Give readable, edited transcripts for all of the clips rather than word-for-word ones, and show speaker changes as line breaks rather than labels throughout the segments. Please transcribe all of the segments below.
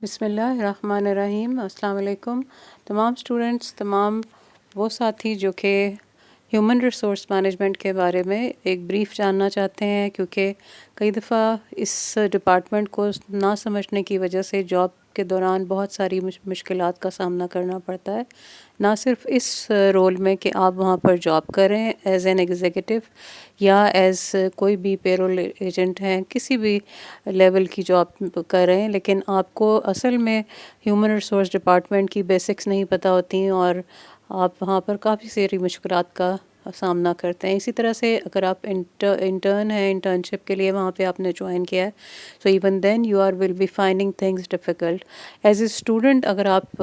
بسم اللہ الرحمن الرحیم۔ السلام علیکم تمام اسٹوڈنٹس، تمام وہ ساتھی جو کہ ہیومن ریسورس مینجمنٹ کے بارے میں ایک بریف جاننا چاہتے ہیں، کیونکہ کئی دفعہ اس ڈپارٹمنٹ کو نہ سمجھنے کی وجہ سے جاب کے دوران بہت ساری مشکلات کا سامنا کرنا پڑتا ہے، نہ صرف اس رول میں کہ آپ وہاں پر جاب کریں ایز این ایگزیکٹو یا ایز کوئی بھی پیرول ایجنٹ ہیں، کسی بھی لیول کی جاب کریں، لیکن آپ کو اصل میں ہیومن ریسورس ڈپارٹمنٹ کی بیسکس نہیں پتہ ہوتی اور آپ وہاں پر کافی ساری مشکلات کا سامنا کرتے ہیں۔ اسی طرح سے اگر آپ انٹرن ہیں، انٹرنشپ کے لیے وہاں پہ آپ نے جوائن کیا ہے، so even then you are will be finding things difficult as a student. اگر آپ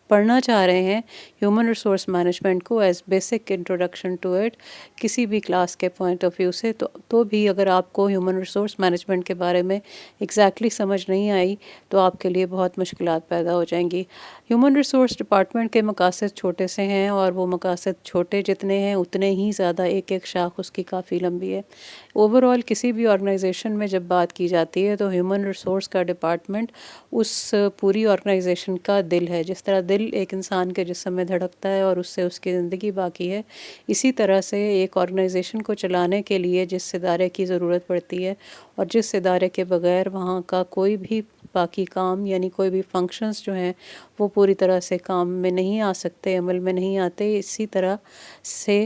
پڑھنا چاہ رہے ہیں ہیومن ریسورس مینجمنٹ کو as basic introduction to it کسی بھی کلاس کے پوائنٹ آف ویو سے، تو بھی اگر آپ کو ہیومن ریسورس مینجمنٹ کے بارے میں ایگزیکٹلی سمجھ نہیں آئی تو آپ کے لیے بہت مشکلات پیدا ہو جائیں گی۔ ہیومن ریسورس ڈپارٹمنٹ کے مقاصد چھوٹے سے ہیں، اور وہ مقاصد چھوٹے جتنے ہیں اتنے ہی زیادہ ایک ایک شاخ اس کی کافی لمبی ہے۔ اوور آل کسی بھی آرگنائزیشن میں جب بات کی جاتی ہے تو ہیومن ریسورس کا ڈپارٹمنٹ اس پوری آرگنائزیشن کا دل ہے۔ جس طرح دل ایک انسان کے جسم میں دھڑکتا ہے اور اس سے اس کی زندگی باقی ہے، اسی طرح سے ایک آرگنائزیشن کو چلانے کے لیے جس ادارے کی ضرورت پڑتی ہے اور جس ادارے کے بغیر وہاں کا کوئی بھی باقی کام، یعنی کوئی بھی فنکشنز جو ہیں وہ پوری طرح سے کام میں نہیں آ سکتے، عمل میں نہیں آتے، اسی طرح سے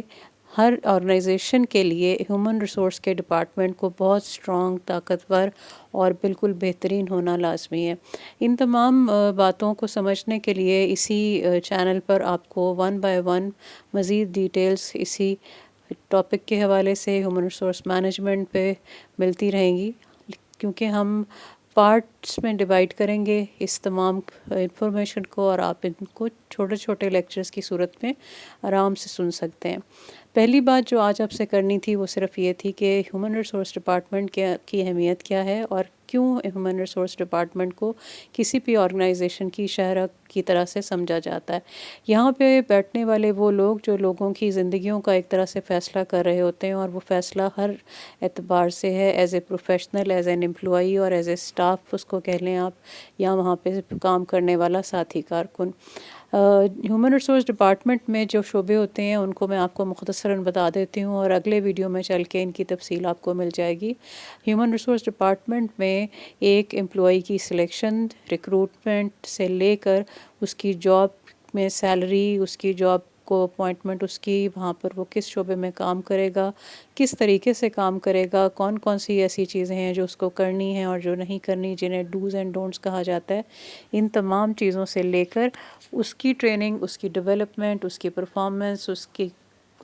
ہر آرگنائزیشن کے لیے ہیومن ریسورس کے ڈپارٹمنٹ کو بہت اسٹرانگ، طاقتور اور بالکل بہترین ہونا لازمی ہے۔ ان تمام باتوں کو سمجھنے کے لیے اسی چینل پر آپ کو ون بائی ون مزید ڈیٹیلز اسی ٹاپک کے حوالے سے ہیومن ریسورس مینجمنٹ پہ ملتی رہیں گی، کیونکہ ہم پارٹس میں ڈیوائڈ کریں گے اس تمام انفارمیشن کو، اور آپ ان کو چھوٹے چھوٹے لیکچرز کی صورت میں آرام سے سن سکتے ہیں۔ پہلی بات جو آج آپ سے کرنی تھی وہ صرف یہ تھی کہ ہیومن ریسورس ڈپارٹمنٹ کی اہمیت کیا ہے، اور کیوں ہیومن ریسورس ڈپارٹمنٹ کو کسی بھی آرگنائزیشن کی شاہراہ کی طرح سے سمجھا جاتا ہے۔ یہاں پہ بیٹھنے والے وہ لوگ جو لوگوں کی زندگیوں کا ایک طرح سے فیصلہ کر رہے ہوتے ہیں، اور وہ فیصلہ ہر اعتبار سے ہے، as a professional, as an employee اور ایز اے اسٹاف اس کو کہہ لیں آپ، یا وہاں پہ کام کرنے والا ساتھی کارکن۔ ہیومن ریسورس ڈپارٹمنٹ میں جو شعبے ہوتے ہیں ان کو میں آپ کو مختصراً بتا دیتی ہوں، اور اگلے ویڈیو میں چل کے ان کی تفصیل آپ کو مل جائے گی۔ ہیومن ریسورس ڈپارٹمنٹ میں ایک امپلائی کی سلیکشن، ریکروٹمنٹ سے لے کر اس کی جاب میں سیلری، اس کی جاب کو اپوائنٹمنٹ، اس کی وہاں پر وہ کس شعبے میں کام کرے گا، کس طریقے سے کام کرے گا، کون کون سی ایسی چیزیں ہیں جو اس کو کرنی ہیں اور جو نہیں کرنی، جنہیں ڈوز اینڈ ڈونٹس کہا جاتا ہے، ان تمام چیزوں سے لے کر اس کی ٹریننگ، اس کی ڈیولپمنٹ، اس کی پرفارمنس، اس کی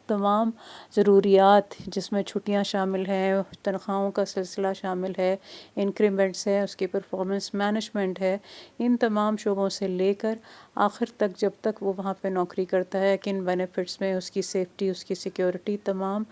تمام ضروریات جس میں چھٹیاں شامل ہیں، تنخواہوں کا سلسلہ شامل ہے، انکریمنٹس ہے، اس کی پرفارمنس مینجمنٹ ہے، ان تمام شعبوں سے لے کر آخر تک جب تک وہ وہاں پہ نوکری کرتا ہے، کن بینیفٹس میں اس کی سیفٹی، اس کی سیکیورٹی، تمام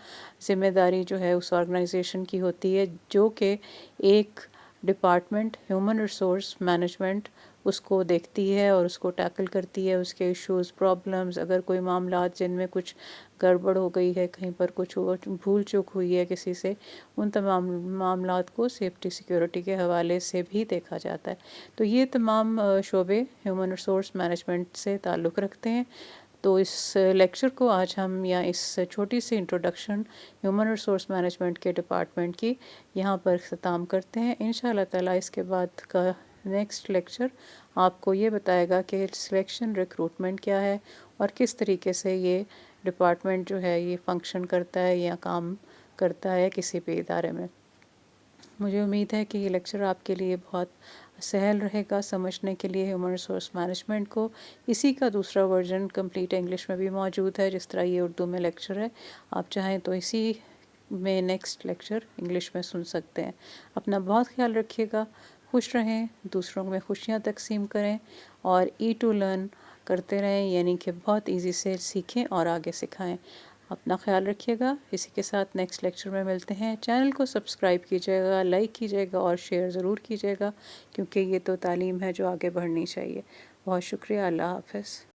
ذمہ داری جو ہے اس آرگنائزیشن کی ہوتی ہے، جو کہ ایک ڈپارٹمنٹ ہیومن ریسورس مینجمنٹ اس کو دیکھتی ہے اور اس کو ٹیکل کرتی ہے۔ اس کے ایشوز، پرابلمز، اگر کوئی معاملات جن میں کچھ گڑبڑ ہو گئی ہے، کہیں پر کچھ بھول چوک ہوئی ہے کسی سے، ان تمام معاملات کو سیفٹی سیکیورٹی کے حوالے سے بھی دیکھا جاتا ہے۔ تو یہ تمام شعبے ہیومن ریسورس مینجمنٹ سے تعلق رکھتے ہیں۔ تو اس لیکچر کو آج ہم، یا اس چھوٹی سی انٹروڈکشن ہیومن ریسورس مینجمنٹ کے ڈپارٹمنٹ کی، یہاں پر اختتام کرتے ہیں۔ انشاءاللہ تعالیٰ اس کے بعد کا نیکسٹ لیکچر آپ کو یہ بتائے گا کہ سلیکشن، ریکروٹمنٹ کیا ہے، اور کس طریقے سے یہ ڈپارٹمنٹ جو ہے یہ فنکشن کرتا ہے یا کام کرتا ہے کسی بھی ادارے میں۔ مجھے امید ہے کہ یہ لیکچر آپ کے لیے بہت سہل رہے گا سمجھنے کے لیے ہیومن ریسورس مینجمنٹ کو۔ اسی کا دوسرا ورژن کمپلیٹ انگلش میں بھی موجود ہے، جس طرح یہ اردو میں لیکچر ہے، آپ چاہیں تو اسی میں نیکسٹ لیکچر انگلش میں سن سکتے ہیں۔ اپنا بہت خیال رکھیے گا، خوش رہیں، دوسروں میں خوشیاں تقسیم کریں، اور ای ٹو لرن کرتے رہیں، یعنی کہ بہت ایزی سے سیکھیں اور آگے سکھائیں۔ اپنا خیال رکھیے گا۔ اسی کے ساتھ نیکسٹ لیکچر میں ملتے ہیں۔ چینل کو سبسکرائب کیجیے گا، لائک کیجیے گا اور شیئر ضرور کیجیے گا، کیونکہ یہ تو تعلیم ہے جو آگے بڑھنی چاہیے۔ بہت شکریہ، اللہ حافظ۔